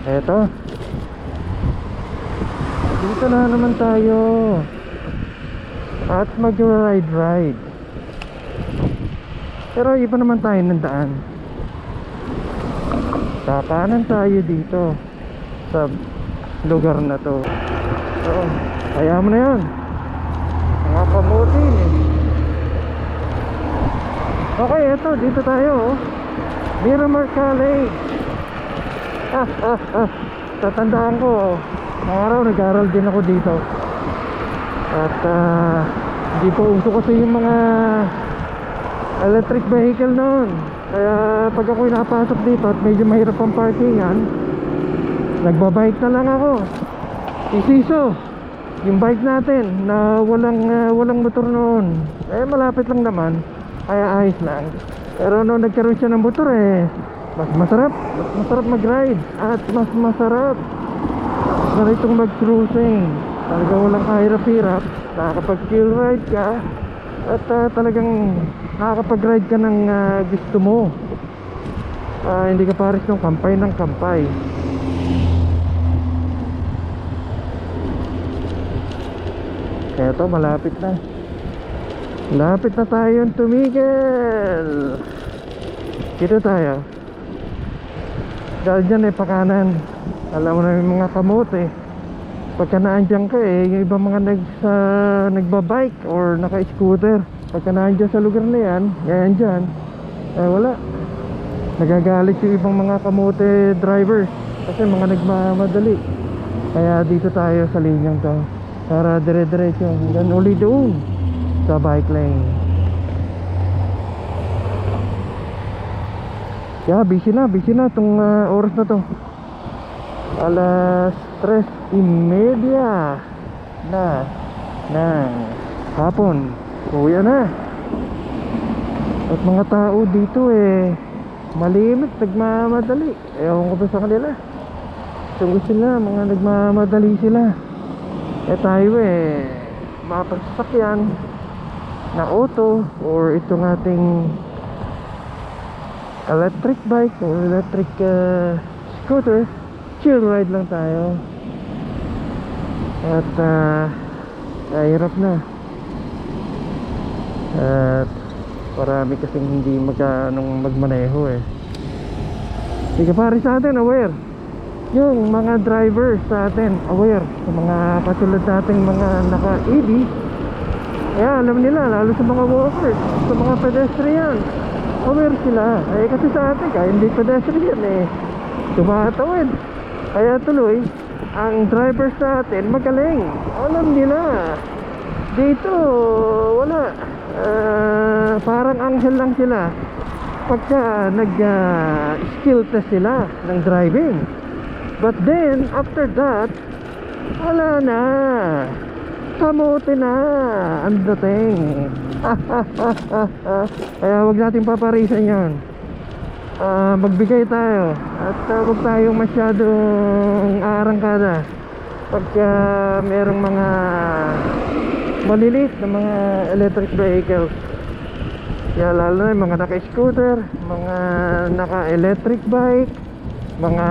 Eto, dito na naman tayo at mag-ride. Pero iba naman tayo ng daan. Kakanan tayo dito sa lugar na to. So, kaya mo na yan. Mga kamutin eh. Okay, eto, dito tayo oh. Miramar College. Tatandaan ko oh. Mga araw nag-aaral din ako dito. At hindi po uso kasi yung mga electric vehicle noon. Kaya pag ako'y napasok dito at medyo mahirap ang parkingan, nagbabike na lang ako. Isiso yung bike natin na walang motor noon. Malapit lang naman, kaya ayos lang. Pero nung nagkaroon siya ng motor mas masarap mag-ride. At mas masarap ganitong mag-cruising. Talaga walang kahirap-hirap. Nakakapag-chill ride ka. At talagang nakakapag-ride ka ng gusto mo. Hindi ka pares ng kampay ng kampay. Eto, malapit na. Malapit na tayong tumigil. Dito tayo. Dahil dyan pakanan. Alam mo na yung mga kamote. Pagka naandyan ka yung ibang mga nagbabike or naka-scooter, pagka naandyan sa lugar na yan, yan dyan, wala. Nagagalit yung ibang mga kamote drivers kasi mga nagmamadali. Kaya dito tayo sa linyang to para dire-diretso hanggang uli doon sa bike lane. Kaya busy na itong oras na to. Alas 3:30 na ng hapon. Uwi na. At mga tao dito malimit, nagmamadali. Ewan ko ba sa kanila. Kung gusto nila, mga nagmamadali sila. Tayo mapagsasakyan na auto or itong ating electric bike or electric scooter, chill ride lang tayo. At hirap na. At marami kasing hindi magmaneho Hindi ka pare sa atin aware. Yung mga drivers sa atin aware sa mga katulad nating mga naka-EV. Alam nila, lalo sa mga walkers, sa mga pedestrian, aware sila. Kasi sa atin kahit hindi pedestrian tumatawid. Kaya tuloy ang drivers sa atin magaling. Alam nila. Dito wala. Parang anghel lang sila pagka nag-skill test sila ng driving. But then after that, wala na, kamote na ang dating. Kaya wag natin paparisan yan. Magbigay tayo at huwag tayong masyadong arangkada pagka merong mga maliliit na mga electric vehicles. Kaya lalo na yung mga naka-scooter, mga naka-electric bike, mga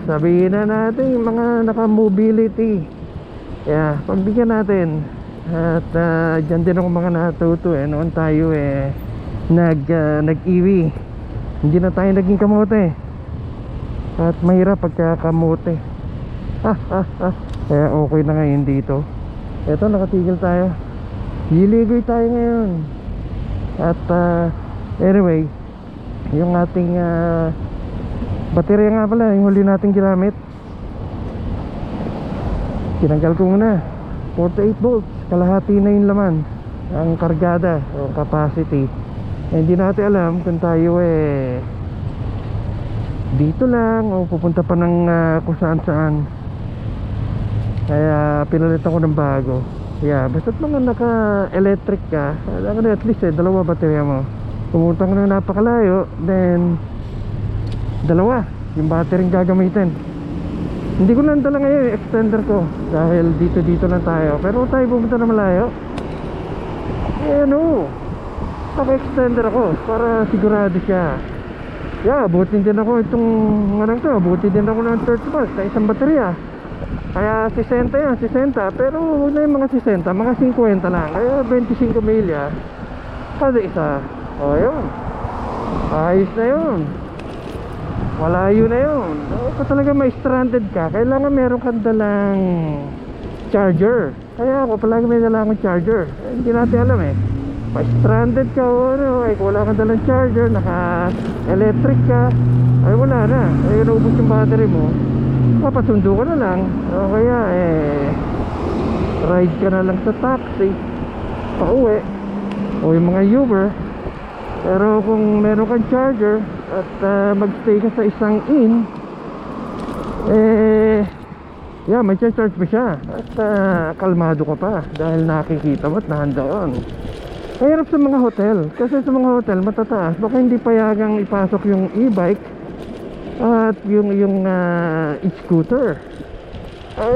sabihin na natin yung mga naka-mobility. Kaya pagbigyan natin. At dyan din ako mga natuto noon tayo nag-EV. Hindi na tayo naging kamote. At mahirap pagka kamote. Kaya okay na ngayon dito. Eto, nakatigil tayo. Liligoy tayo ngayon. At anyway, yung ating baterya nga pala, yung huli nating ginamit, tinanggal ko muna. 48 volts, kalahati na yung laman ang kargada o capacity. Hindi natin alam kung tayo dito lang o pupunta pa ng kung saan saan. Kaya pinalitan ko ng bago. Basta't mga naka-electric ka, at least dalawa baterya mo. Pumunta ka na napakalayo, then dalawa yung battery gagamitin. Hindi ko lang dala ngayon yung extender ko dahil dito lang tayo. Pero tayo pumunta na malayo, naka-extender ako para sigurado siya. Yeah, abutin din ako itong ano to, abutin din ako ng 30 volts sa isang baterya. Kaya 60 yan, 60. Pero huwag na yung mga 60, mga 50 lang. Kaya 25 milya kada isa. O yun, ayos na yun. Malayo na yun. Kung talaga may stranded ka, kailangan meron kang dalang charger. Kaya ako palagi may dalang charger. Hindi natin alam eh. Pag stranded ka o ano, ay wala kang dalang charger, naka-electric ka, ay wala na. Ay naubos yung battery mo, papasundo ka na lang. O kaya ride ka na lang sa taxi pauwi o yung mga Uber. Pero kung meron kang charger at magstay ka sa isang inn, yeah, may charge mo siya at kalmado ka pa dahil nakikita mo at nahandoon. Mahirap sa mga hotel, kasi sa mga hotel matataas, baka hindi payagang ipasok yung e-bike at yung e-scooter.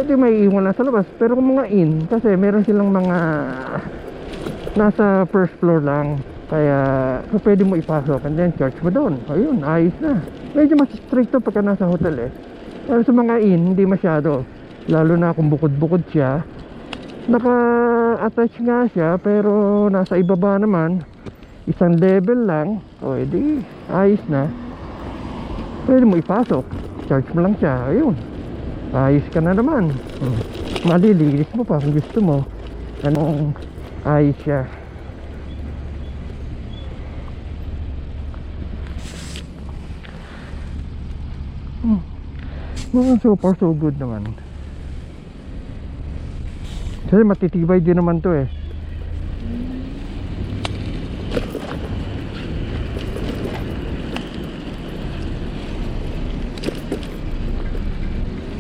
Di may iwan lang sa labas. Pero kung mga inn, kasi meron silang mga nasa first floor lang, kaya so pwede mo ipasok and then charge mo doon. Ayun, ayos na. Medyo mas stricto pagka nasa hotel pero sa mga inn, hindi masyado. Lalo na kung bukod-bukod siya, naka-attach nga siya pero nasa ibaba naman, isang level lang. O edi ayos na, pwede mo ipasok, charge mo lang siya, ayun, ayos ka na naman. Malilinis mo pa kung gusto mo. Anong ayos siya. So far so good naman. Kasi matitibay din naman to eh.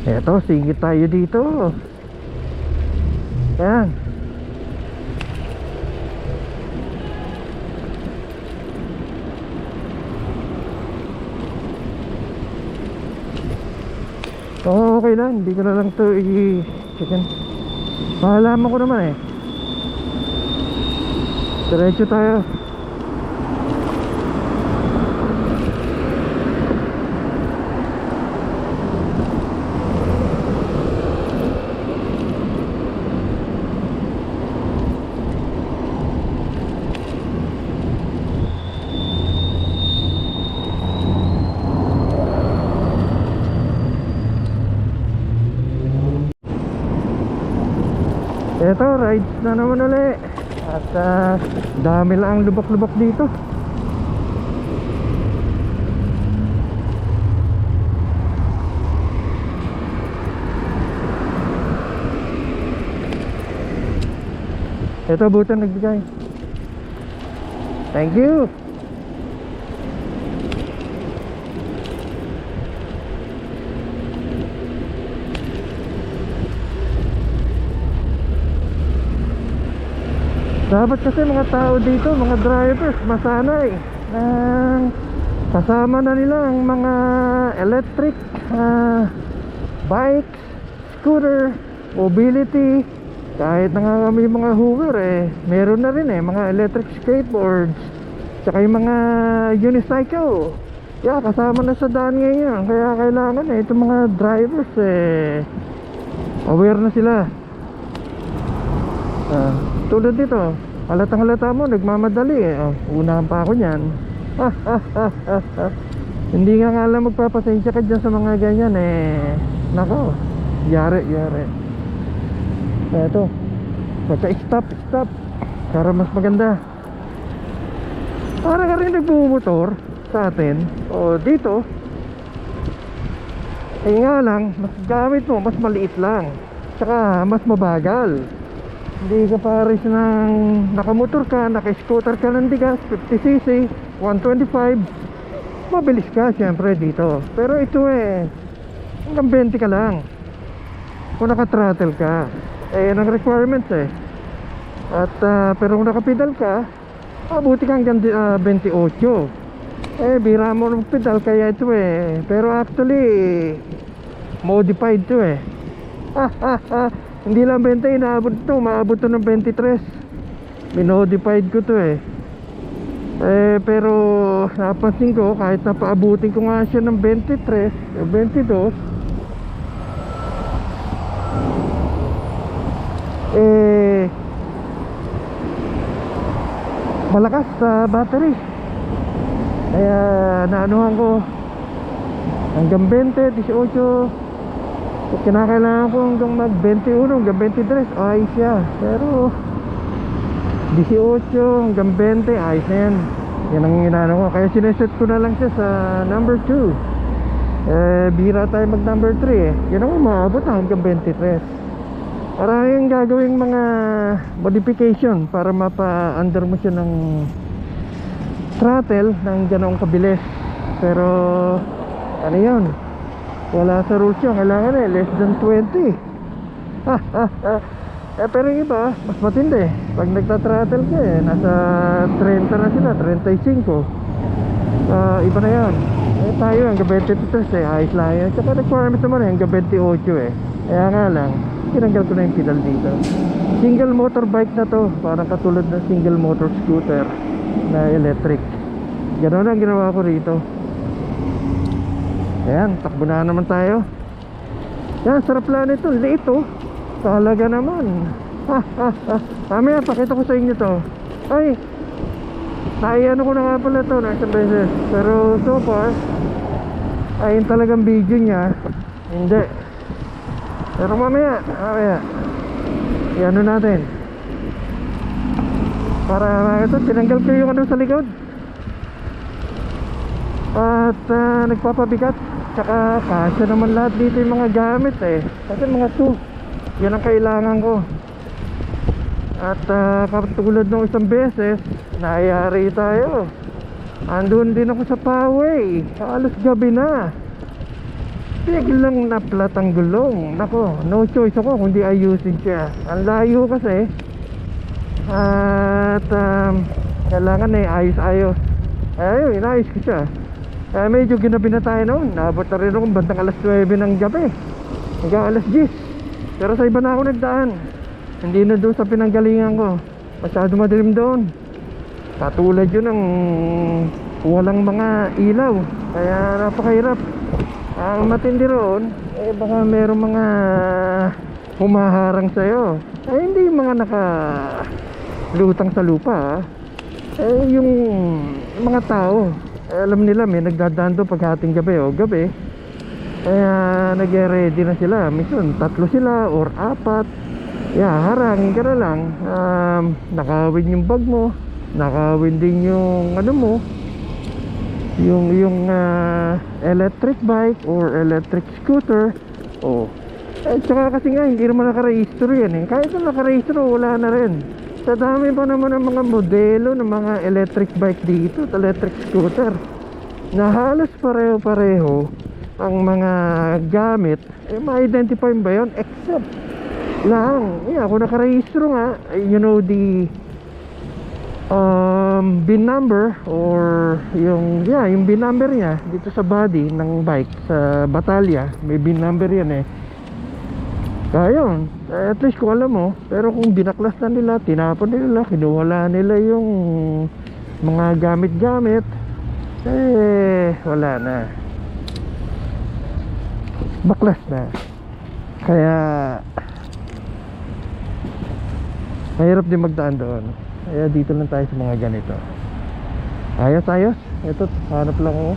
Eto, singit tayo dito. Ayan. Oh, okay lang, hindi ko na lang to i-chicken. Mahalaman ko naman eh. Diretso tayo. Eto, rides na naman ulit. At dami lang ang lubak-lubak dito. Eto, butan nagbigay. Thank you. Dapat kasi mga tao dito, mga drivers, masanay kasama na nila ang mga electric bikes, scooter, mobility. Kahit na nga kami mga hooker meron na rin mga electric skateboards, tsaka yung mga unicycle. Yeah, kasama na sa daan ngayon. Kaya kailangan itong mga drivers aware na sila. Tulad dito, halatang halata mo nagmamadali unahan pa ako nyan. Hindi nga alam, magpapasensya ka dyan sa mga ganyan nako, yari. Eto, stop para mas maganda. Para ka rin nagbumotor sa atin dito, nga lang, mas gamit mo, mas maliit lang, tsaka mas mabagal. Hindi ka pares ng nakamotor ka, naka-scooter ka ng digas 50cc, 125. Mabilis ka syempre dito. Pero ito hanggang 20 ka lang kung naka-throttle ka. Yan ang requirements At pero kung naka-pedal ka, abuti ka hanggang 28. Bira mo ng pedal kaya ito pero actually modified to Hindi lang 20 inaabot to, maabot to ng 23. Minodified ko to Pero napansin ko kahit napaabutin ko nga siya ng 23 o 22, malakas sa battery. Kaya naanuhan ko hanggang 20, 18. So, kinakailangan ko hanggang mag 21, hanggang 23, ayos siya. Pero 18 hanggang 20, ayos na yan. Yan ang inano ko. Kaya sineset ko na lang siya sa number 2. Bira tayo mag number 3 Yan ang umaabot na hanggang 23. Maraming gagawing mga modification para mapa-under mo siya ng throttle ng ganoong kabilis. Pero ano yun, wala sa rules yun. Kailangan less than 20. Pero yung iba mas matindi. Pag nagta-throttle ka nasa 30 na sila, 35. Iba na yun. Tayo hanggang 23 ayos lang yun. Tsaka requirement naman hanggang 28 Kaya nga lang tinanggal ko na yung pedal dito. Single motor bike na to, parang katulad ng single motor scooter na electric. Ganoon ang ginawa ko rito. Ayan, takbo na naman tayo. Yan, sarap lang ito. Liit talaga naman. Mamaya pakita ko sa inyo to. Ay, naiano ko na nga pala to na isang beses. Pero so far ayun talagang video niya hindi. Pero mamaya i-ano natin para ito, tinanggal ko yung ano sa likod at nagpapabigat. Tsaka kasya naman lahat dito yung mga gamit kasi mga tools yan ang kailangan ko. At katulad nung isang beses nayari tayo, andun din ako sa Poway, halos gabi na, biglang naplat ang gulong. Nako, no choice ako kundi ayusin siya. Ang layo kasi. At kailangan ayos-ayos. Ayun, inayos ko siya. Medyo ginabi na tayo noon. Naabot na rin ako bandang alas 9 ng gabi hanggang alas 10. Pero sa iba na ako nagdaan. Hindi na doon sa pinanggalingan ko. Masyado madilim doon. Katulad yun ng walang mga ilaw. Kaya napakahirap. Ang matindi roon, baka merong mga humaharang sa'yo. Hindi yung mga nakalutang sa lupa. Yung mga tao, alam nila may nagdadaan doon paghating gabi o gabi. Kaya nag-ready na sila. Minsan 3 sila or 4. Harangin ka na lang. Nakawin yung bag mo, nakawin din yung ano mo, yung electric bike or electric scooter. Tsaka kasi nga hindi naman nakarehistro yan Kahit na nakarehistro, wala na rin. Sa dami pa naman ng mga modelo ng mga electric bike dito, electric scooter, na halos pareho-pareho ang mga gamit. Ma-identify ba yun? Except lang, kung nakarehistro nga, you know, the VIN number or yung VIN number niya dito sa body ng bike, sa batalya may VIN number yan kaya yun, at least kung alam mo. Pero kung binaklas na nila, tinapon nila, kinuwala nila yung mga gamit-gamit, wala na, baklas na. Kaya mahirap din magdaan doon. Kaya dito lang tayo sa mga ganito. Ayos. Ito, hanap lang ako.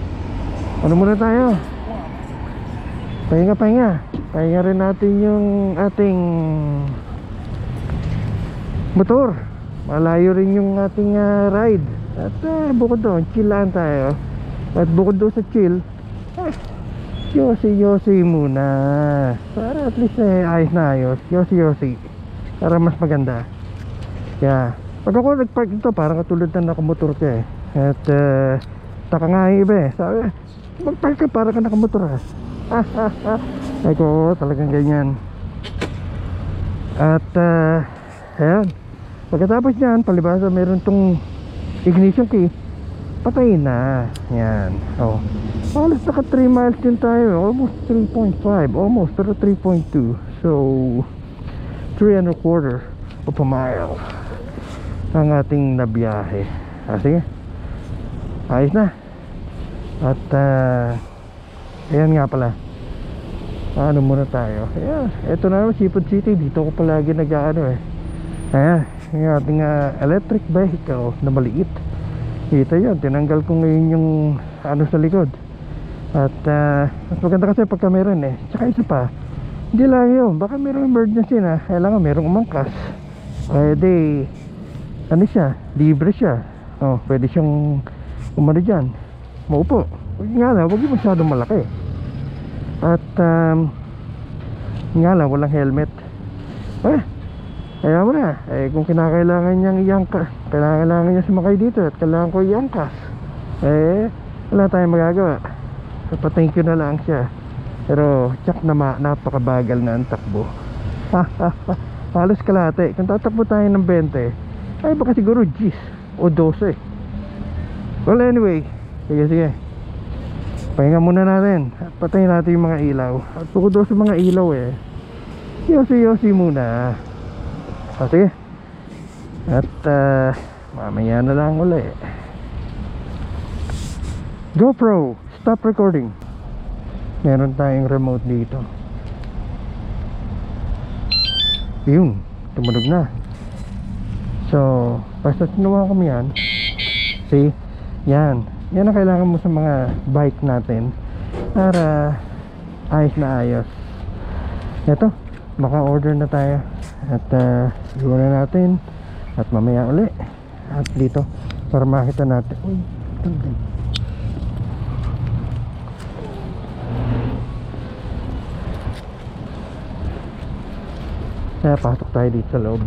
Ano muna tayo? Pahinga rin natin yung ating motor. Malayo rin yung ating ride. At bukod doon, chillaan tayo. At bukod doon sa chill, yosi muna. Para at least ayos na ayos. Yosi para mas maganda. Kaya pag ako nagpark dito, parang katulad na nakamotor ka At taka nga yung iba sabi, magpark ka para ka nakamotor Ako talagang ganyan. At ayan, pagkatapos nyan, palibasa meron tong ignition key, patayin na. Yan. Halos naka 3 miles din tayo. Almost 3.5, almost, pero 3.2. So 3.25 of a mile ang ating nabiyahe. Sige, ayos na. At ayan nga pala, ano muna tayo. Ayan, eto na naman Seafood City. Dito ko palagi nag-ano eh. Ayan, yung ating electric vehicle na maliit. Ito yun, tinanggal ko ngayon yung ano sa likod. At mas maganda kasi pagka meron eh. Tsaka isa pa, hindi lang yun, baka merong emergency na kailangan merong umangkas. Pwede, ano siya, libre siya. Oh, pwede siyang umano dyan, maupo. Huwag nga lang, huwag yung masyadong malaki. At nga lang, walang helmet. Kaya mo na, kung kinakailangan niyang iangkas, kailangan niya sumakay dito at kailangan ko iangkas, wala tayong magagawa. Thank you na lang siya. Pero tsak na napakabagal na ang takbo. Halos kalahati. Kung tatakbo tayo ng 20, ay baka siguro 10 o 12. Well anyway, sige pahinga muna natin at patayin natin yung mga ilaw. At bukod doon sa mga ilaw yosi muna. Sige. At mamaya na lang ulit. GoPro, stop recording. Meron tayong remote dito. Yun, tumunog na. So, basta sinuha kami yan. See, yan ang kailangan mo sa mga bike natin para ayos na ayos. Ito, maka-order na tayo. At iwan na natin. At mamaya uli. At dito, para makita natin. Uy, tanggal. Kaya pasok tayo dito sa loob.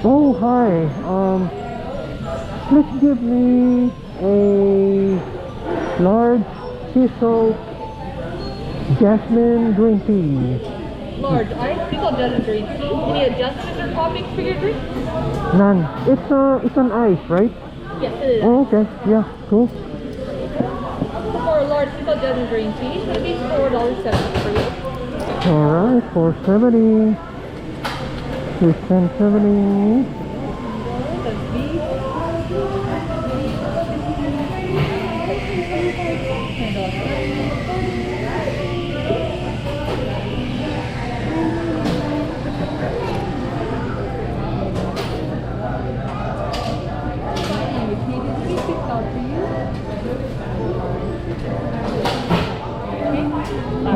Oh, hi. Please give me a large sea salt jasmine green tea. Large ice, pickle jasmine green tea. Any adjustments or toppings for your drink? None. It's on ice, right? Yes, it is. Oh, okay. Yeah, cool. For a large pickle jasmine green tea, it'll be $4.70 for you. Alright, $4.70. Here's $10.70.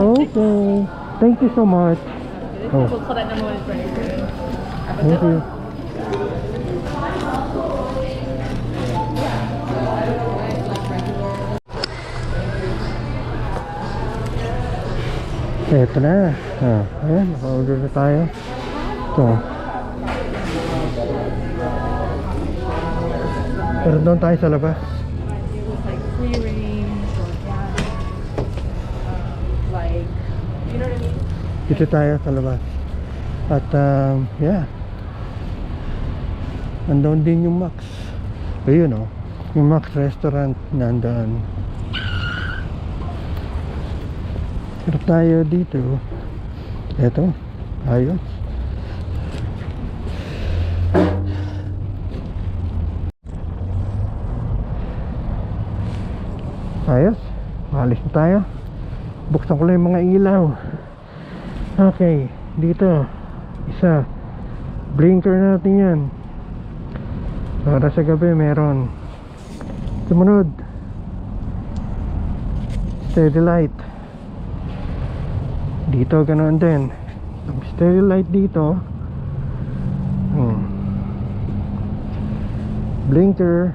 Okay. Thank you so much. We'll put that number when it's ready for you. Thank you. Eto na. Ayan, naka-order na tayo. Ito. Pero doon tayo sa labas. It was like free range, organic, like, you know what I mean? Dito tayo sa labas. At yeah, nandoon din yung Max. Ayun o, yung Max restaurant nandoon. Pero tayo dito, eto, ayos. Ayos, maalis na tayo. Buksan ko lang yung mga ilaw. Okay, dito isa, blinker natin yan para sa gabi meron. Sumunod, steady light. Dito ganoon din, steady light dito. Blinker.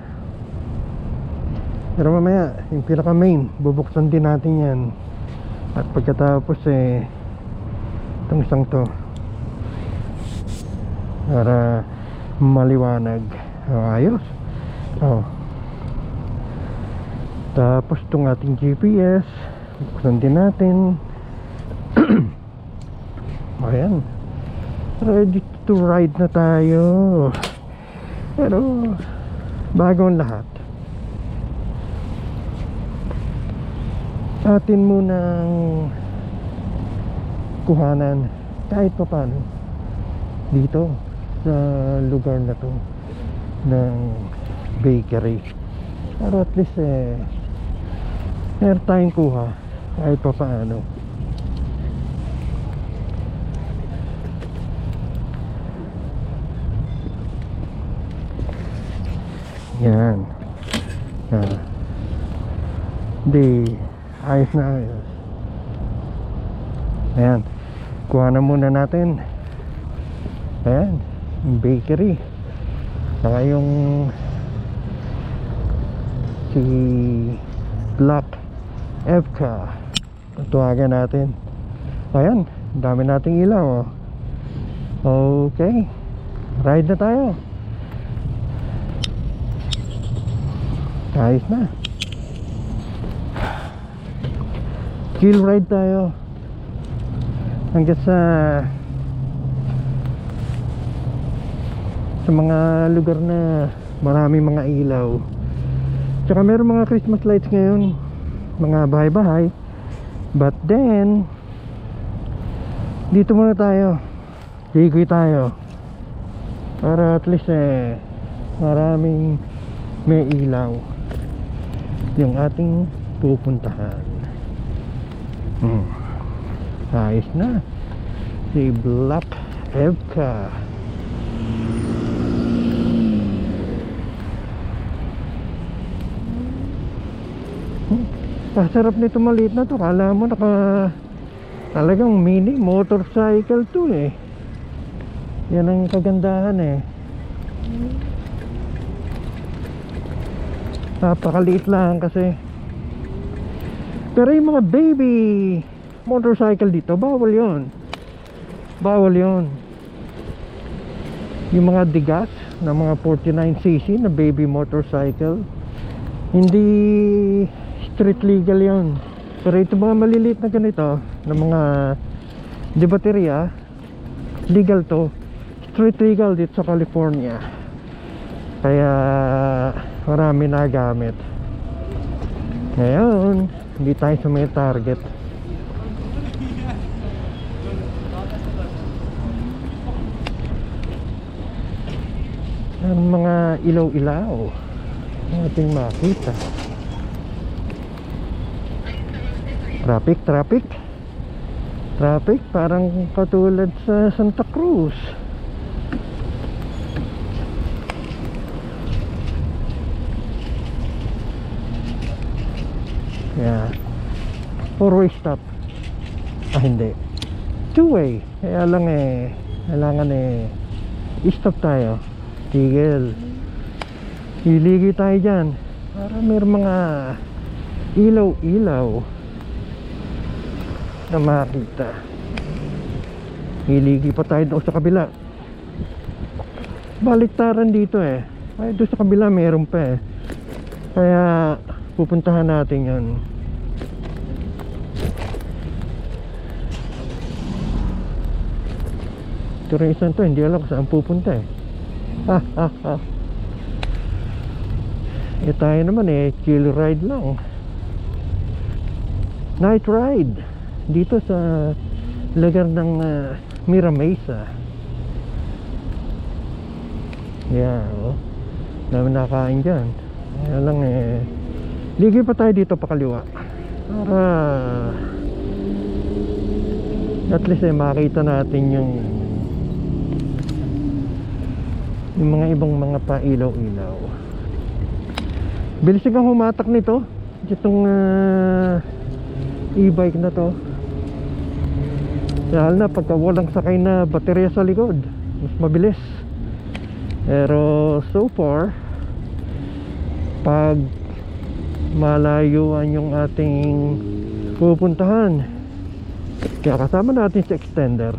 Pero mamaya yung pinaka main bubuksan din natin yan. At pagkatapos itong isang to para maliwanag. Ayos. Tapos itong ating GPS buksan din natin. Ayan, ready to ride na tayo. Pero bago ang lahat, atin munang kuhanan kahit pa paano dito sa lugar na to ng bakery, pero at least meron tayong kuha kahit pa paano. Yan. Di ayos na ayos. Ayan, kuha na muna natin. Ayan, yung bakery. Saka yung si Black Evka, tuwagan natin. Ayan, dami nating ilaw, oh. Okay, ride na tayo. Ayos na. Chill ride tayo hanggang sa mga lugar na marami mga ilaw. Tsaka meron mga Christmas lights ngayon, mga bahay-bahay. But then dito muna tayo, ligoy tayo para at least maraming may ilaw yung ating pupuntahan. Ayos na si Black Evka. Pasarap nito, maliit na to. Kala mo talagang mini motorcycle to eh. Yan ang kagandahan eh. Napakaliit lang kasi. Pero yung mga baby motorcycle dito, bawal yon. Bawal yon. Yung mga digas na mga 49cc na baby motorcycle, hindi street legal yon. Pero ito mga maliliit na ganito, na mga de baterya, legal to. Street legal dito sa California. Kaya marami na gamit. Ngayon, hindi tayo sa may target. Ang mga ilaw-ilaw ating makita. Traffic parang katulad sa Santa Cruz. Yeah. 4-way stop. Hindi. 2-way. Kaya lang kailangan i-stop tayo. Tigil. Iligi tayo dyan para may mga ilaw-ilaw na makita. Iligi pa tayo doon sa kabila. Baliktaran dito eh. Ay, doon sa kabila meron pa eh. Kaya pupuntahan natin yan. Ito rin isang to, hindi alam kung saan pupunta eh. Tayo naman chill ride lang. Night ride dito sa lugar ng Mira Mesa. Yeah, oh. Dami nakain dyan. Kaya lang ligi pa tayo dito pa kaliwa para at least makita natin yung mga ibang mga pailaw-ilaw. Bilis kang humatak nito itong e-bike na to, lalo na pagka walang sakay na baterya sa likod, mas mabilis. Pero so far, pag malayuan yung ating pupuntahan, kaya kasama natin sa extender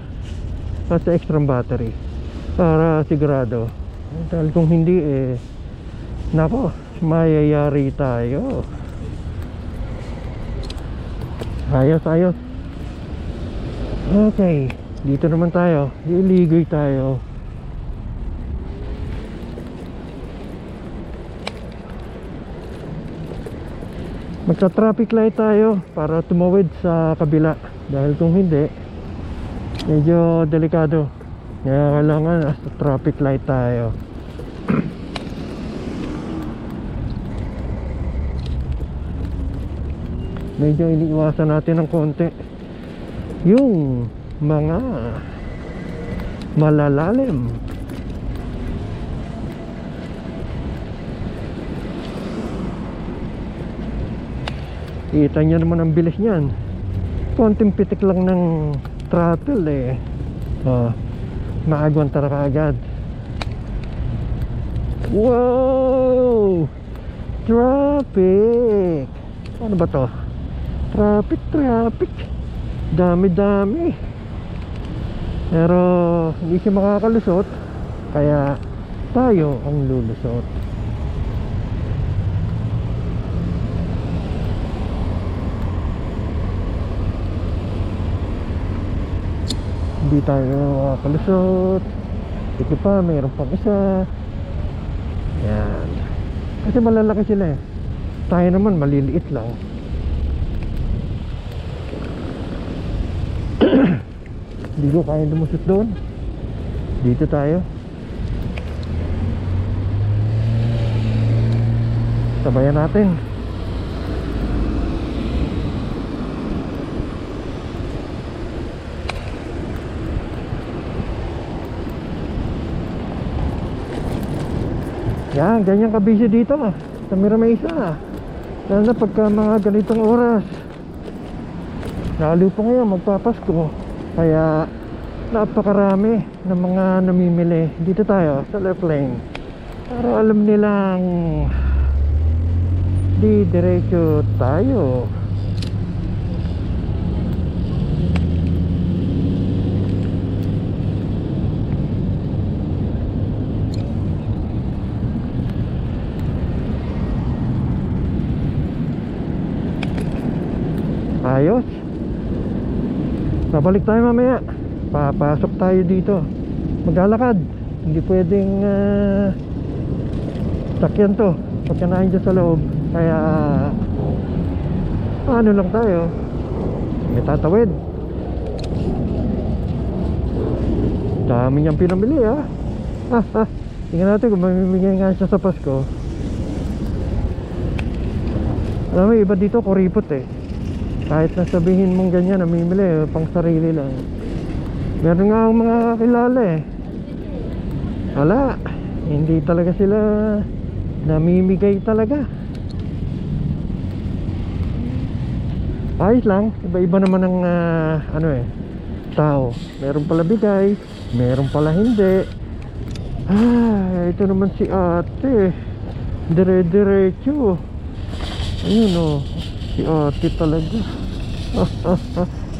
at sa extra battery para sigurado. Dahil kung hindi nako, mayayari tayo. Ayos. Okay, Dito naman tayo, liligoy tayo. Magsa-traffic light tayo para tumawid sa kabila. Dahil kung hindi, medyo delikado. Kaya kailangan sa traffic light tayo. Medyo iniiwasan natin ng konti yung mga malalalim. Kita nyo naman ang bilis niyan. Konting pitik lang ng throttle eh. Maagwan tara kaagad. Wow! Traffic! Ano ba to? Traffic. Dami. Pero hindi siya makakalusot. Kaya tayo ang lulusot. Hindi tayo makakalusot. Ito pa, mayroon pang isa. Yan. Kasi malalaki sila eh. Tayo naman maliliit lang. Hindi ko kaya lumusot doon. Dito tayo. Sabayan natin. Yan, ganyan kabisi dito sa Miramesa. Lalo na pagka mga ganitong oras. Lalo pa ngayon magpapasko. Kaya napakarami ng mga namimili. Dito tayo sa left lane. Pero alam nilang di diretso tayo. Ayos. Babalik tayo mamaya. Papasok tayo dito. Maglalakad. Hindi pwedeng sakyan to pagkanahin dyan sa loob. Kaya ano lang tayo, may tatawid. Dami niyang pinamili tingnan natin kung mamimigay nga siya sa Pasko. Alam mo, iba dito kuripot eh. Kahit nasabihin mong ganyan, namimili, pang sarili lang. Meron nga akong mga kakilala eh. Wala, hindi talaga sila namimigay talaga. Ayos lang, iba-iba naman ang tao. Meron pala bigay, meron pala hindi. Ito naman si ate. Dire-diretso. Ayun si ate talaga.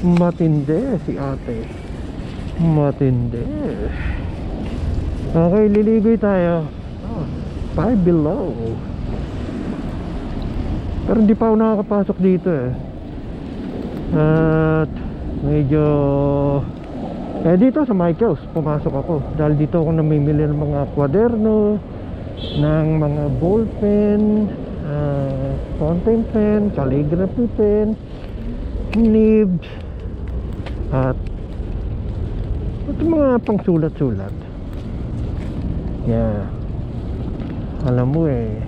Matindi si ate. Matindi. Okay, liligoy tayo. 5 below. Pero hindi pa ako nakakapasok dito eh. At medyo dito sa Michaels pumasok ako. Dahil dito ako namimili ng mga kwaderno, ng mga ballpen, fountain pen, calligraphy pen, nibs, at mga pangsulat-sulat. Yeah. Alam mo eh,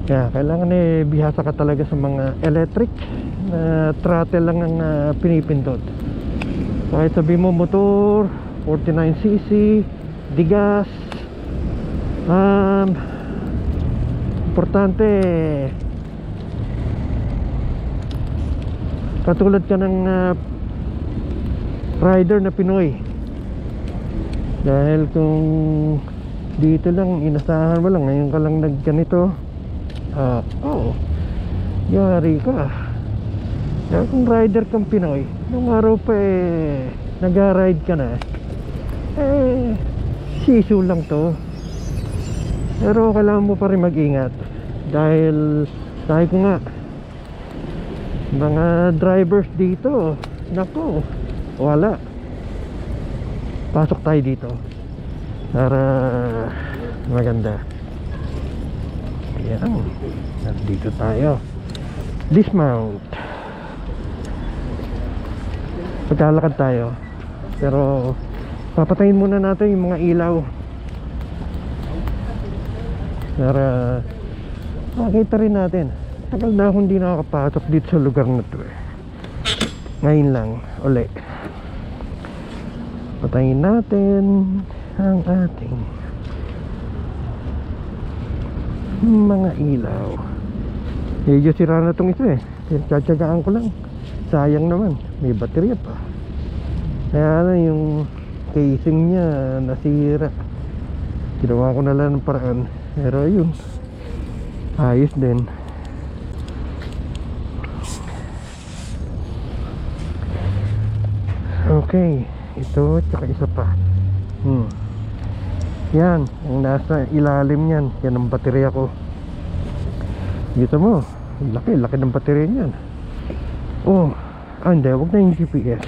kaya kailangan bihasa ka talaga sa mga electric na throttle lang ang pinipindot. Kahit sabi mo motor 49cc, digas, importante katulad ka ng rider na Pinoy. Dahil kung dito lang inasahan mo lang, ngayon ka lang nagganito, yari ka. Dahil kung rider kang Pinoy, nung araw pa nag-ride ka na, sisu lang to. Pero kailangan mo pa rin mag-ingat. Dahil ko nga, mga drivers dito, nako, wala. Pasok tayo dito para maganda. Ayan, nandito tayo. Dismount. Pagkalakad tayo, pero papatayin muna natin yung mga ilaw para makita rin natin. Tagal na akong hindi nakakapasok dito sa lugar na to eh. Ngayon lang uli. Patayin natin ang ating mga ilaw. Medyo sira na itong isa eh. Tsatsagaan ko lang. Sayang naman, may baterya pa. Kaya na yung casing niya nasira. Ginawa ko na lang ng paraan. Pero yun, ayos din. Okay, ito tsaka isa pa. Yan, ang nasa ilalim yan. Yan ang baterya ko. Dito mo, laki ng baterya niyan. Oh, hindi, wag na yung GPS.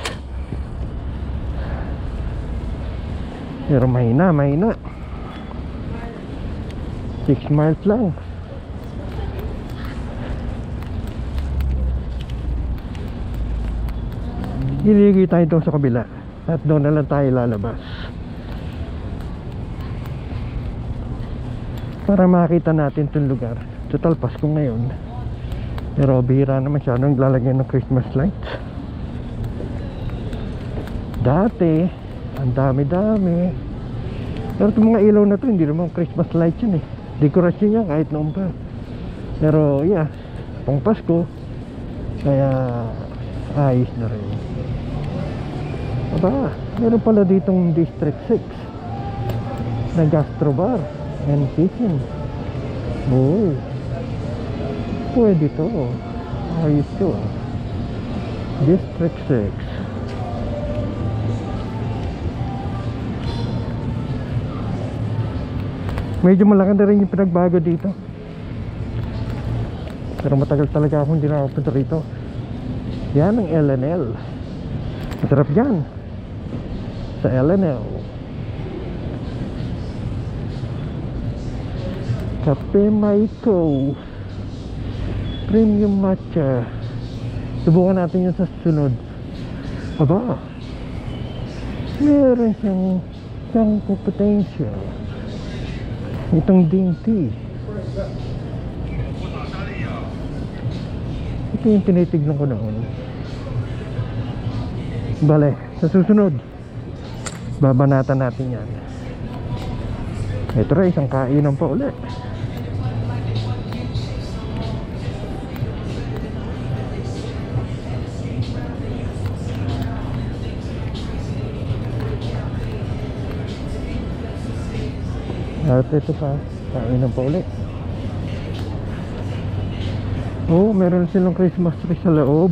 Pero mahina 6 miles lang. Iligay tayo doon sa kabila at doon na lang tayo lalabas para makita natin itong lugar. Total Pasko ngayon, pero bihira naman siya nung lalagyan ng Christmas lights. Dati ang dami-dami, pero itong mga ilaw na to hindi naman Christmas lights yun eh. Dekorasyon niya kahit noon pa. Pero yeah, pang Pasko, kaya ayos na rin. Aba, meron pala ditong District 6 na gastrobar and kitchen. Oh, pwede to. Ayos to. District 6. Medyo malaki na rin yung pinagbago dito. Pero matagal talaga akong hindi nakapunta rito. Yan ang LNL. Masarap yan sa LNL. Kape Maiko Premium Matcha. Subukan natin yun sa sunod. Aba, meron siyang potential. Itong dainty. Ito yung tinitignan ko noon. Bale, sa susunod babanatan natin yan. Ito rin, isang kainan pa ulit. At ito pa, kainan pa ulit. Oh, meron silang Christmas tree sa loob.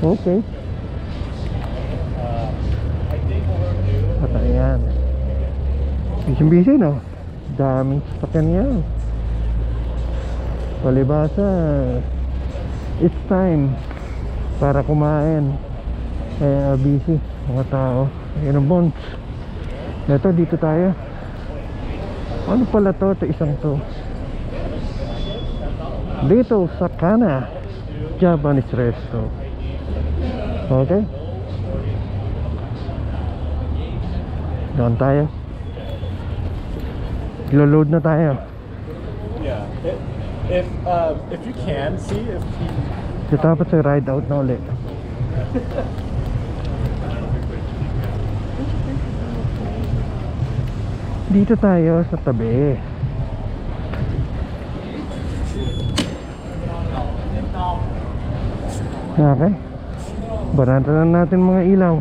Okay. At ayan, busy no. Daming sasakyan yan. Palibasa, it's time para kumain. Kaya busy mga tao. Ayan ang bonds. Ito, dito tayo. Ano pala to? Ito isang to. Dito sa Kana Japanese Resto. Okay, doon tayo. Ilo-load na tayo. Yeah. If you can see if he Dapat sa ride out na ulit. Dito tayo sa tabi. Okay, banatan na natin mga ilaw.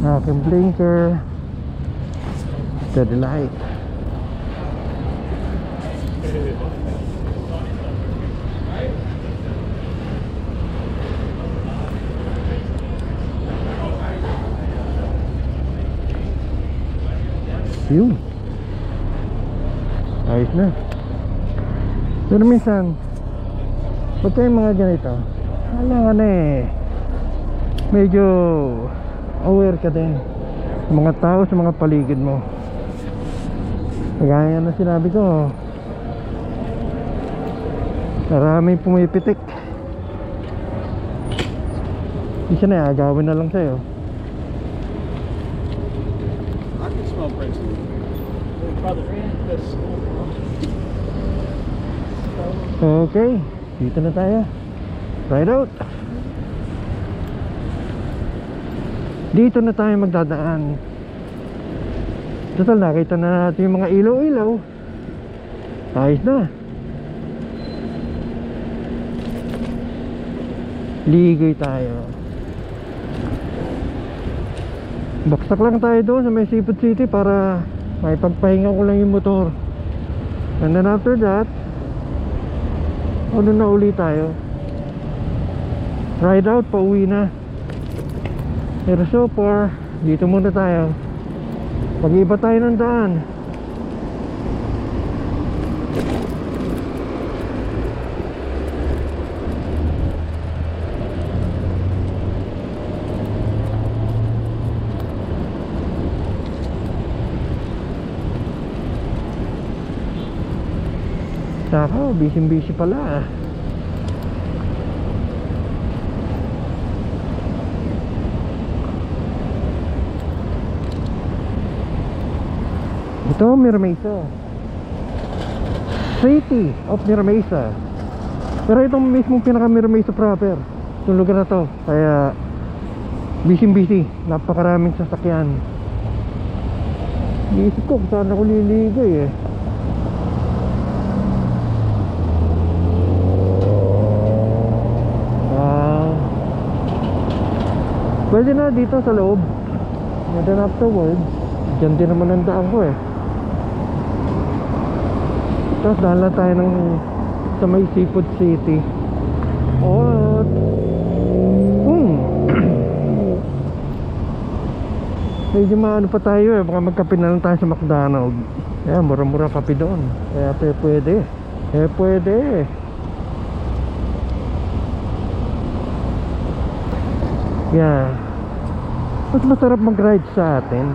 Aking blinker, steady light. Yun, ayos na. Pero minsan pagka yung mga ganito kailangan medyo aware ka din sa mga tao, sa mga paligid mo. Kagaya na sinabi ko, maraming pumipitik. Isa na, agawin na lang sa'yo. I can smell Prince. Brother, this. Okay, dito na tayo. Ride out. Dito na tayo magdadaan. Total, nakita na natin yung mga ilaw-ilaw. Ayos na. Ligoy tayo. Baksak lang tayo doon sa may Seafood City para may pagpahinga ko lang yung motor. And then after that, ano na uli tayo? Ride out, pauwi na. Pero so far, dito muna tayo. Pag-iba tayo ng daan. Saka, busy pala. Ito, Mira-Mesa, City of Mira-Mesa. Pero itong mismong pinaka Mira-Mesa proper, itong lugar na to. Kaya busy, napakaraming sasakyan. Iisip ko kung saan ako liligoy eh. Pwede na dito sa loob. And then afterwards, dyan din naman ang daan ko eh. Tapos daan lang tayo sa may Seafood City. At medyo maano pa tayo eh. Baka magkape na lang tayo sa McDonald's. Kaya mura-mura kape doon. Kaya pwede. Pwede. Yeah. Mas masarap mag-ride sa atin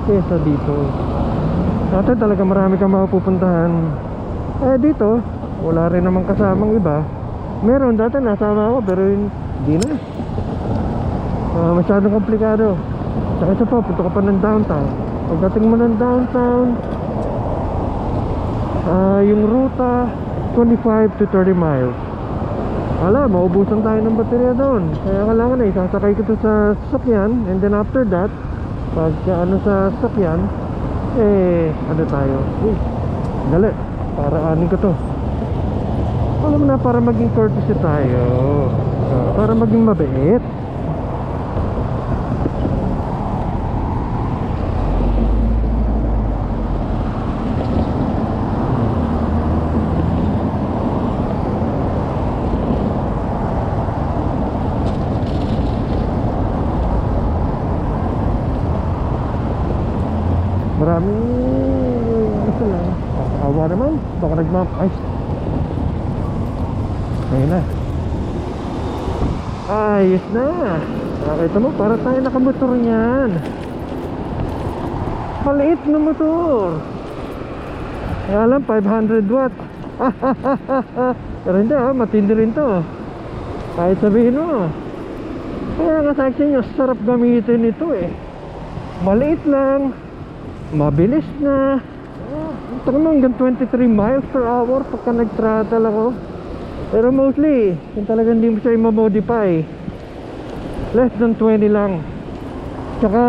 kesa dito. Sa atin talaga marami kang mapupuntahan. Dito wala rin naman kasamang iba. Meron dati nasama ako pero hindi na. Masyadong komplikado. Saka isa pa, punta ka pa ng downtown. Pagdating mo ng downtown, yung ruta 25 to 30 miles. Wala, maubusan tayo ng baterya doon. Kaya kailangan isasakay ko sa sasakyan. And then after that, pag sa sasakyan, ano tayo? Dali, para anin ko to. Alam mo na, para maging courtesy tayo. Para maging mabait. Maraming isa lang. Awa naman. Baka nagmap. Ay. Ayun na. Ayos na. Nakita mo, para tayo nakamotor niyan. Maliit na motor. Kaya alam, 500 watts. Pero hindi matindi rin to. Kahit sabihin mo. Kaya nga sa akin yung sarap gamitin ito eh. Maliit lang, mabilis na. Ito naman hanggang 23 miles per hour pagka nag-throttle ako. Pero mostly kung talagang hindi mo siya i-modify, less than 20 lang. Tsaka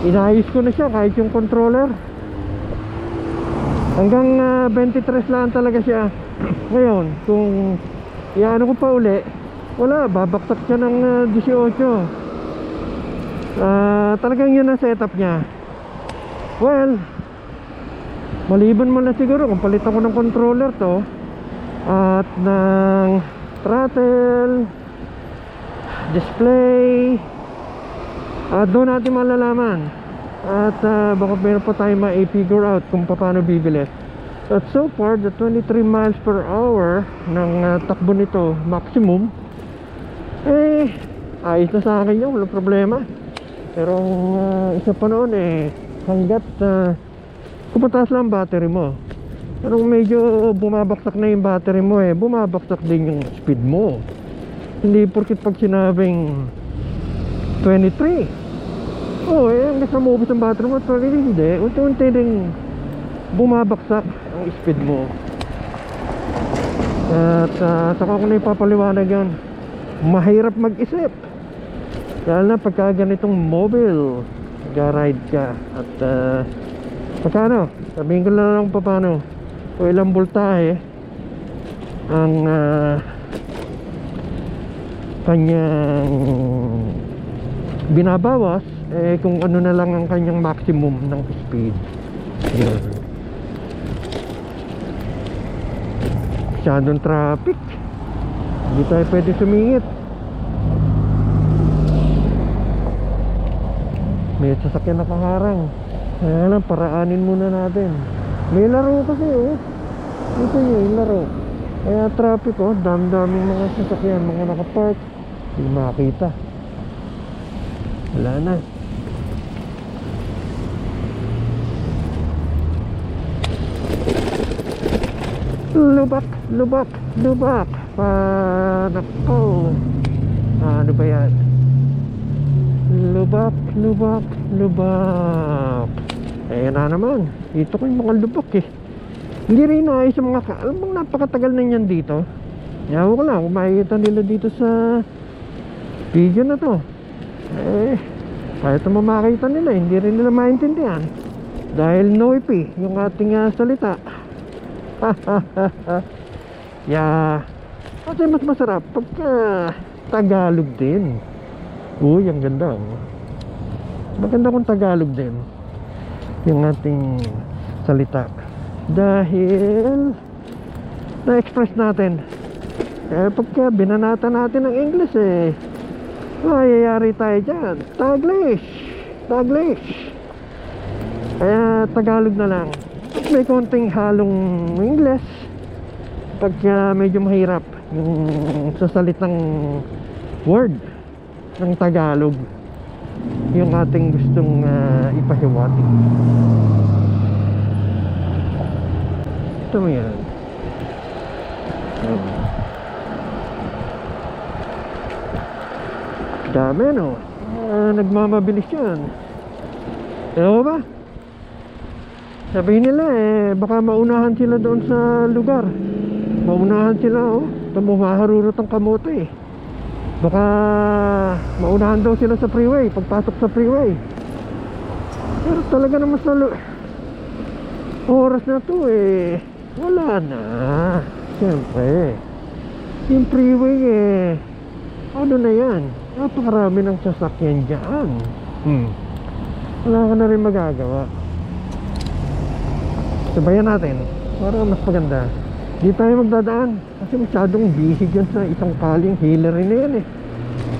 inayos ko na siya kahit yung controller. Hanggang 23 lang talaga siya. Ngayon kung iano ko pa uli, wala, babaksak siya ng 18. Talagang yun ang setup niya. Well, maliban mo na siguro kung palit ako ng controller to at ng throttle, display, doon natin malalaman. At baka meron pa tayo ma-figure out kung paano bibili. At so far, the 23 miles per hour ng takbo nito, maximum, ayos na sa akin yun, walang problema. Pero ang isa pa noon hanggat kumataas lang ang battery mo. Pero medyo bumabaksak na yung battery mo bumabaksak din yung speed mo. Hindi porkit pag sinabing 23 hanggang sa maubos ang battery mo, 23 hindi, unti-unti rin bumabaksak ang speed mo. At saka ko na ipapaliwanag yun, mahirap mag-isip lalo na pagka ganitong mobile nag-ride ka. At pagkano, sabihin ko na lang paano o ilang voltahe ang kanyang binabawas, kung ano na lang ang kanyang maximum ng speed. Yun. Masyadong traffic, hindi tayo pwede sumingit. May sasakyan nakaharang, kaya lang paraanin muna natin. May laro kasi ito yung laro. Kaya traffic dami-daming mga sasakyan, mga nakapark, hindi makakita. Wala na. Lubak nako, ano ba yan? Lubak ayan na naman, dito ko yung mga lubak hindi rin naayos yung mga alam bang napakatagal na yan dito. Yawa ko lang kung makikita nila dito sa video na to, kahit naman makita nila hindi rin nila maintindihan dahil noisy yung ating salita. Kasi mas masarap pagka Tagalog din. Uy, ang ganda maganda kung Tagalog din yung ating salita dahil na-express natin. Pagka binanata natin ng English mayayari tayo dyan. Taglish. Kaya Tagalog na lang. May konting halong English pagka medyo mahirap yung sasalitang word ng Tagalog yung ating gustong ipahiwatig. Ito mo yan. Dami nagmamabilis yan. Ewan ba? Sabihin nila baka maunahan sila doon sa lugar. Maunahan sila maharurot ang kamote baka maunahan daw sila sa freeway, pagpasok sa freeway. Pero talaga naman sa oras na to wala na. Siyempre yung freeway ano na yan, napakarami ng sasakyan dyan. Wala ka na rin magagawa. Sabayan natin para mas maganda. Di tayo magdadaan kasi masyadong busy dyan sa isang kaling Hillary na yan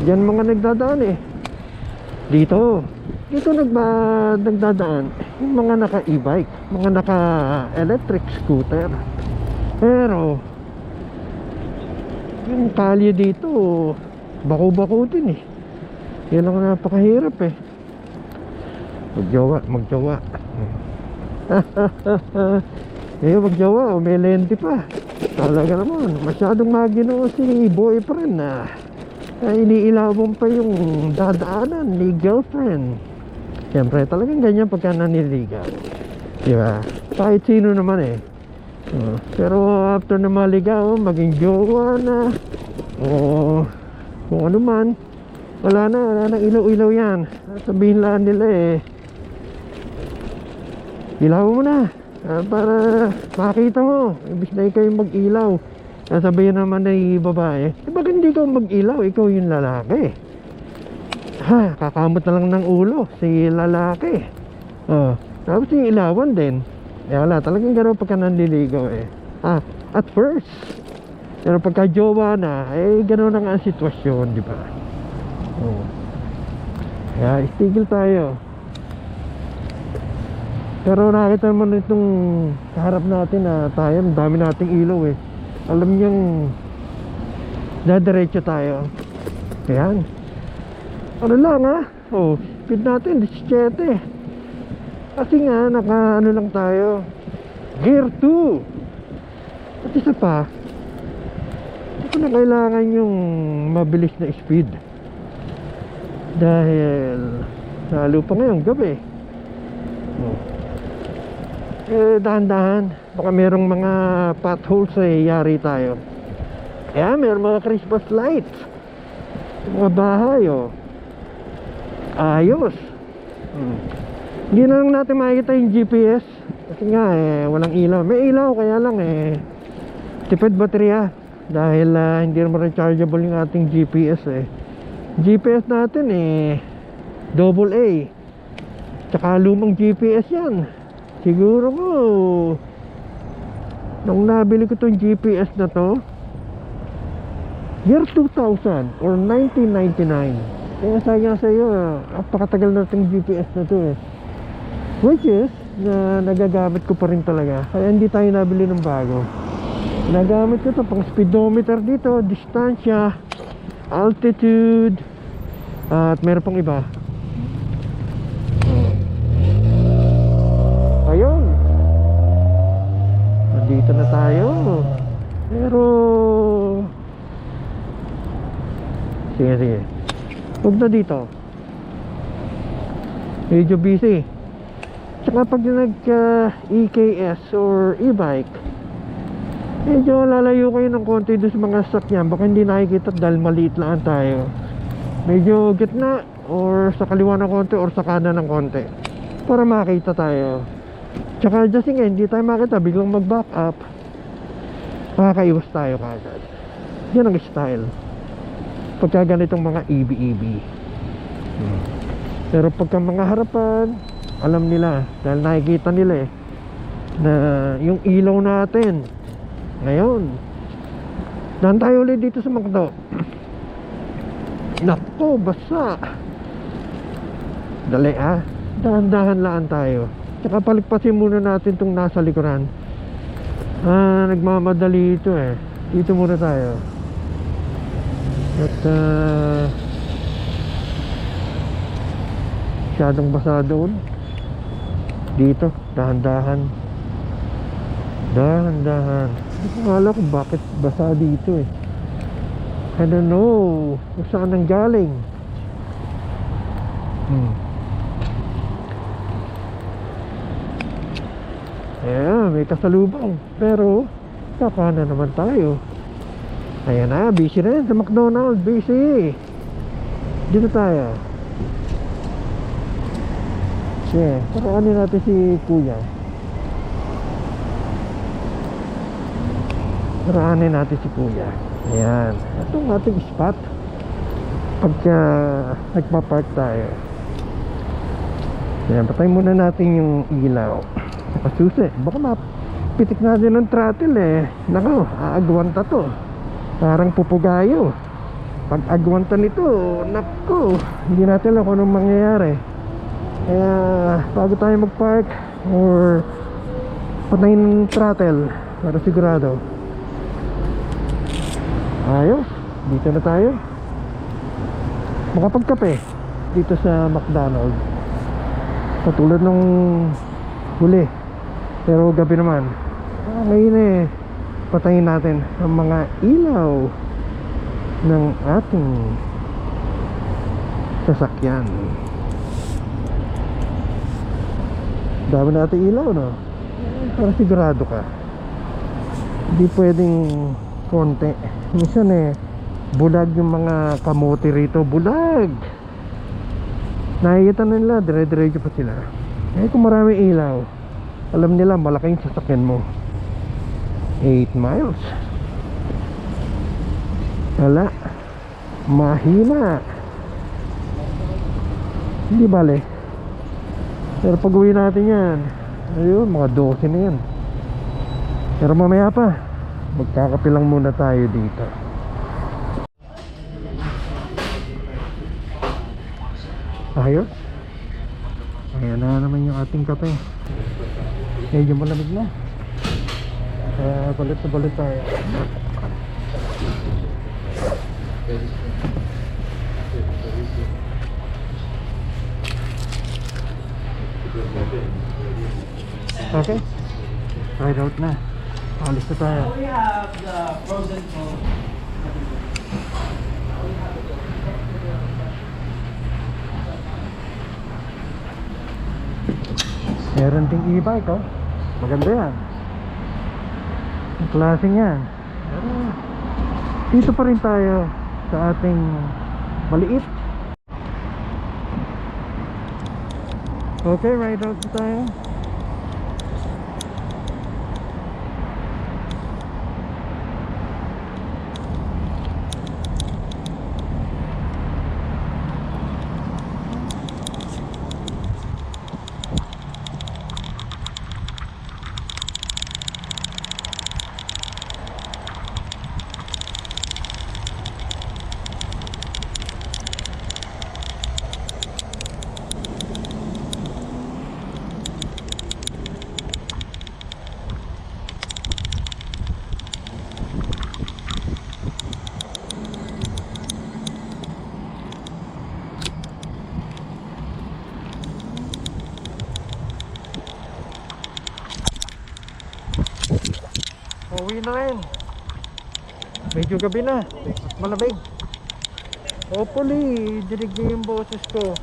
Diyan mga nagdadaan Dito nagdadaan yung mga naka e-bike, mga naka electric scooter. Pero yung kalye dito bako-bako din yan ang napakahirap magjowa magjowa may lente pa. Talaga naman masyadong maginoo si boyfriend na iniilawon pa yung dadaanan ni girlfriend. Siyempre talagang ganyan pagka naniligaw, diba? Kahit sino naman pero after na maligaw maging jowa na kung ano man, wala na ilaw-ilaw yan. Sabihin lang nila ilaw mo na para makita mo, ibig na ikaw yung mag-ilaw. Sabihin naman ng babae, bakit hindi ka mag-ilaw, ikaw yung lalaki? Kakamot na lang ng ulo si lalaki. Tapos yung ilawan din wala, talagang gano'n pagka nanliligaw at first. Pero pagka jowa na gano'n na nga ang sitwasyon, di ba? Kaya istigil tayo. Pero nakita mo na itong kaharap natin na tayo, ang dami nating ilaw eh. Alam niyang dadiretso tayo. Ayan. Ano lang ha? Oh, speed natin 17. Kasi nga naka ano lang tayo, Gear 2. At isa pa, hindi ko na kailangan yung mabilis na speed. Dahil lalo pa ngayong gabi. Oh. Dahan-dahan, baka merong mga potholes eh, yari tayo. Kaya meron mga Christmas lights, mga bahay oh. Ayos. Hindi na lang natin makikita yung GPS kasi nga eh, walang ilaw. May ilaw kaya lang eh, tipid baterya. Dahil hindi naman rechargeable yung ating GPS eh. GPS natin eh AA, tsaka lumang GPS yan. Siguro ko nung nabili ko tong GPS na to year 2000 or 1999. Kaya sabi nga sa'yo, napakatagal na itong GPS na to eh. Which is na nagagamit ko pa rin talaga. Kaya hindi tayo nabili ng bago. Nagamit ko to pang speedometer dito, distansya, altitude, at meron pang iba. Ayun, nandito na tayo. Pero sige, huwag na dito, medyo busy. Tsaka pag EKS or e-bike, medyo lalayo kayo ng konti doon sa mga sasakyan. Baka hindi nakikita dahil maliit lang tayo. Medyo gitna or sa kaliwa ng konti or sa kanan ng konti para makita tayo. Tsaka just nga hindi tayo makita, biglang mag-back up, makakaiwas tayo kagad. Yan ang style pagka ganitong mga EB. Pero pagka mga harapan, alam nila dahil nakikita nila eh na yung ilaw natin. Ngayon, dahan tayo ulit dito sa McDo. Nako, basa. Dali dahan-dahan lang tayo. Tsaka paligpasin muna natin itong nasa likuran. Nagmamadali ito eh. Dito muna tayo. At masyadong basa doon. Dito, dahan-dahan. Dahan-dahan. Hindi ko alam kung bakit basa dito eh. I don't know kung saan nang galing. May kasalubong. Pero kakana naman tayo. Ayan na, busy na yan sa McDonald's. Busy. Dito tayo. Paraanin natin si Kuya. Paraanin natin si Kuya. Ayan, itong ating spot pagka nagpapark tayo. Ayan, patay muna natin yung ilaw. Pasusi, baka mapitik natin ng throttle eh. Nako, aagwanta to. Parang pupugayo. Pag agwanta nito, nako, hindi natin alam kung anong mangyayari. Kaya bago tayo magpark or patayin ng throttle para sigurado. Ayos, dito na tayo. Makapagkape dito sa McDonald's. Katulad nung huli. Pero gabi naman. Ngayon eh, patayin natin ang mga ilaw ng ating sasakyan. Dami natin ilaw, no? Para sigurado ka. Hindi pwedeng konti. Minsan eh, bulag yung mga kamote rito. Bulag! Nakikita na nila, dire-diretso pa sila. Eh kung marami ilaw, alam nila malaking sasakyan mo. 8 miles. Wala, mahina. Hindi bale. Pero pag uwi natin yan, ayun, mga 12 na yan. Pero mamaya pa, magkakape lang muna tayo dito. Ayos. Ayan na naman yung ating kape. Medyo malamig na. Kaya balit na balit tayo. Okay. Ride out na. Alis na tayo. We have the frozen foam. Meron ding e-bike, oh. Maganda yan. Ang klaseng yan. Pero dito pa rin tayo sa ating maliit. Okay, ride out na tayo. Uwi na rin. Medyo gabi na. Malamig. Hopefully, dinig niyo yung boses ko.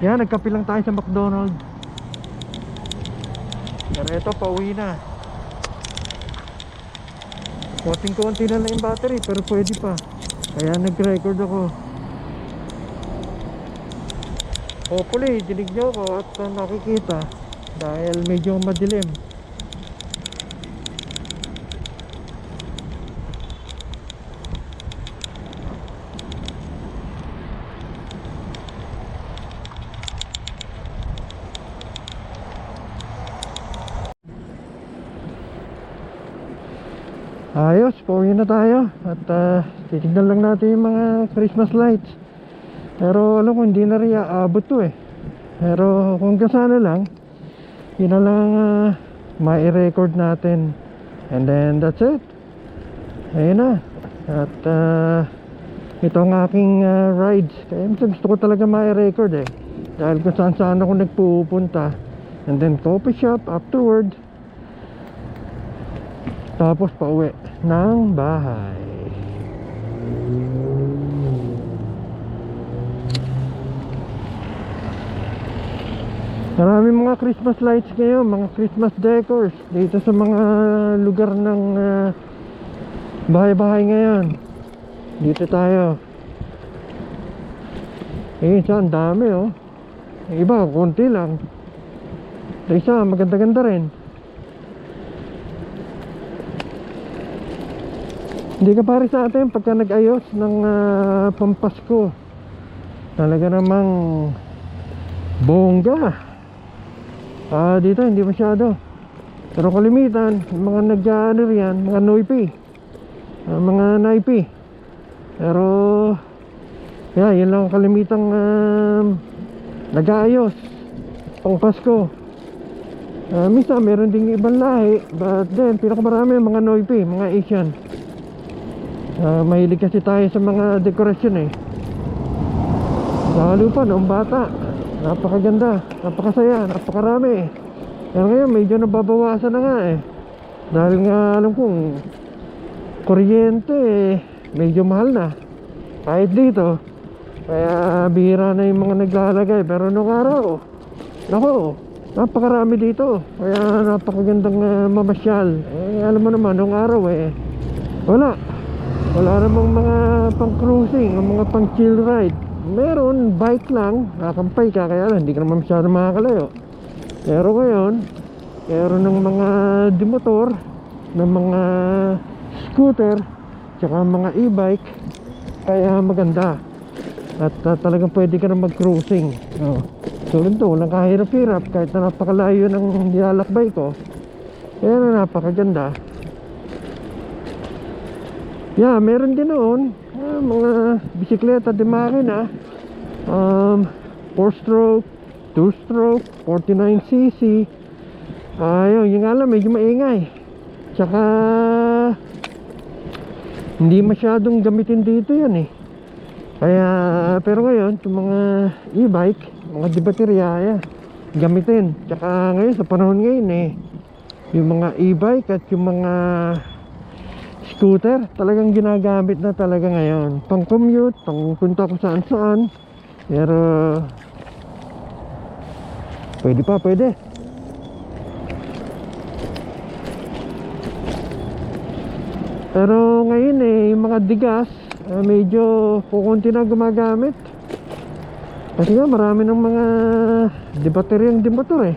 Yan, nagkape lang tayo sa McDonald's. Pero ito, pauwi na. Konting-konti na lang yung battery, pero pwede pa. Kaya nag-record ako. Hopefully, dinig niyo ako at nakikita. Dahil medyo madilim. Ayos, pauwi na tayo. At titignan lang natin yung mga Christmas lights. Pero alam ko hindi na rin aabot to eh. Pero kung kasana lang, yun na lang mai-record natin. And then that's it. Ayun na. At ito ang aking rides. Kaya gusto ko talaga mai-record eh. Dahil kung saan saan ako nagpupunta. And then coffee shop afterward. Tapos pauwi ng bahay. Maraming mga Christmas lights ngayon, mga Christmas decors dito sa mga lugar ng bahay-bahay ngayon. Dito tayo. Isa, ang dami oh. Yung iba, konti lang. Isa, maganda-ganda rin. Hindi ka pare sa atin pagka nag-ayos ng Pampasko. Talaga namang bongga. Dito hindi masyado. Pero kalimitan, mga nag-ano riyan, mga noipi. Mga naipi. Pero yun lang kalimitang nag-aayos pang Pasko. Minsan meron ding ibang lahi, but then pinakamarami mga noipi, mga Asian. Mahilig kasi tayo sa mga dekorasyon eh. Lalo pa noong bata, napakaganda, napakasaya, napakarami. Pero ngayon medyo nababawasan na nga eh. Dahil nga alam kong kuryente eh, medyo mahal na. Kahit dito. Kaya bihira na yung mga naglalagay. Pero nung araw, nako, napakarami dito. Kaya napakagandang mamasyal. Alam mo naman, nung araw eh, wala namang mga pang cruising o mga pang chill ride. Meron bike lang, kakampay ka, kaya lang hindi ka naman masyado makakalayo. Pero ngayon, meron ng mga dimotor, ng mga scooter, tsaka mga e-bike. Kaya maganda. At talagang pwede ka na mag-cruising. Tulad to, walang kahirap-hirap kahit na napakalayo ng nilalakbay ko. Kaya na napakaganda. Meron din noon mga bisikleta di makina. 4-stroke, 2-stroke, 49cc. Ayun, yung alam, medyo maingay. Tsaka hindi masyadong gamitin dito yan eh. Kaya, pero ngayon, yung mga e-bike, mga dibaterya, yan, gamitin. Tsaka ngayon, sa panahon ngayon eh, yung mga e-bike at yung mga scooter, talagang ginagamit na talaga ngayon. Pang commute, pang punta ko saan saan. Pero pwede pa, pwede. Pero ngayon eh, yung mga digas, medyo kukunti na gumagamit. Kasi nga marami ng mga dibateryang motor eh.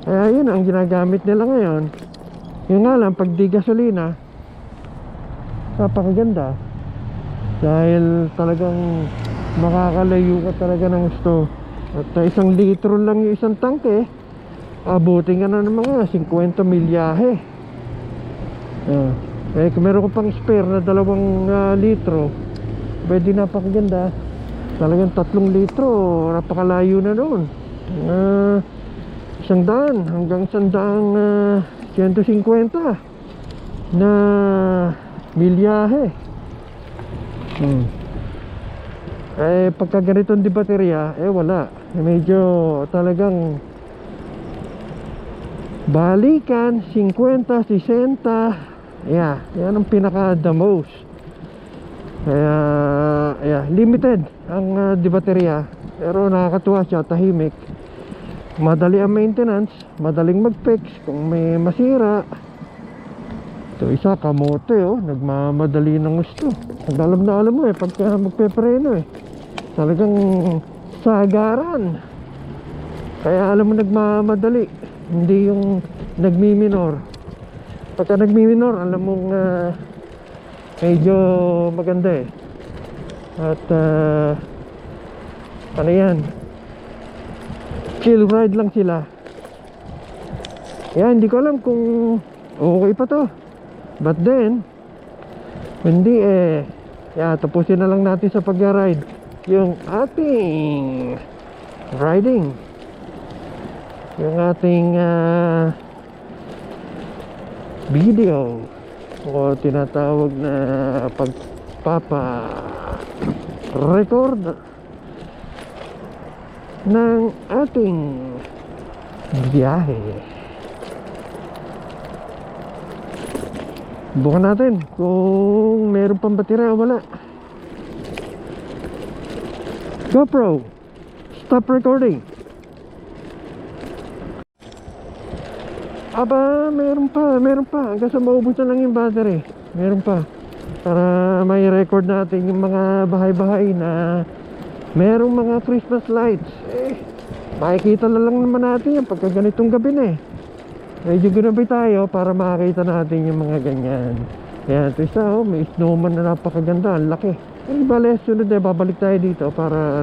Kaya yun ang ginagamit nila ngayon. Yung nga lang, pag di gasolina, napakaganda. Dahil talagang makakalayo ka talaga ng gusto. At 1 litro lang yung isang tangke, abutin ka na ng mga 50 milyahe. Eh kung meron ko pang spare na 2 litro, pwede, napakaganda. Talagang 3 litro, napakalayo na noon. 100 hanggang 150 na milyahe. Eh pagka ganitong di baterya, eh wala. Medyo talagang balikan 50, 60. Yeah, yan ang pinaka the most. Kaya yeah, limited ang di baterya. Pero nakakatuwa siya, tahimik. Madali ang maintenance, madaling mag-fix kung may masira. Ito isa, kamote oh, nagmamadali ng gusto. Alam na alam mo eh, pagka magpepreno eh, talagang sagaran. Kaya alam mo nagmamadali, hindi yung nagmiminor. Pagka nagmiminor, alam mong medyo maganda eh. At ano yan, chill ride lang sila. Yan, hindi ko alam kung okay pa to. But then, hindi eh, yeah, tapusin na lang natin sa pag-ride yung ating riding, yung ating video o tinatawag na pagpapa-record ng ating biyahe. Bukan natin kung meron pang baterya o wala. GoPro, stop recording. Aba, meron pa. Hanggang sa maubos na lang yung battery, meron pa. Para may record natin yung mga bahay-bahay na merong mga Christmas lights. Eh, makikita na lang naman natin yan pagka ganitong gabi na eh. Medyo ginabi tayo para makakita natin yung mga ganyan. Ayan, ito isa oh, may snowman na napakaganda, ang laki. Eh, bale, sunod eh, babalik tayo dito para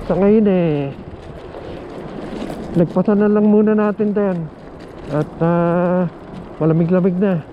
sa ngayon eh, nagpasan na lang muna natin tayo. At malamig-lamig na.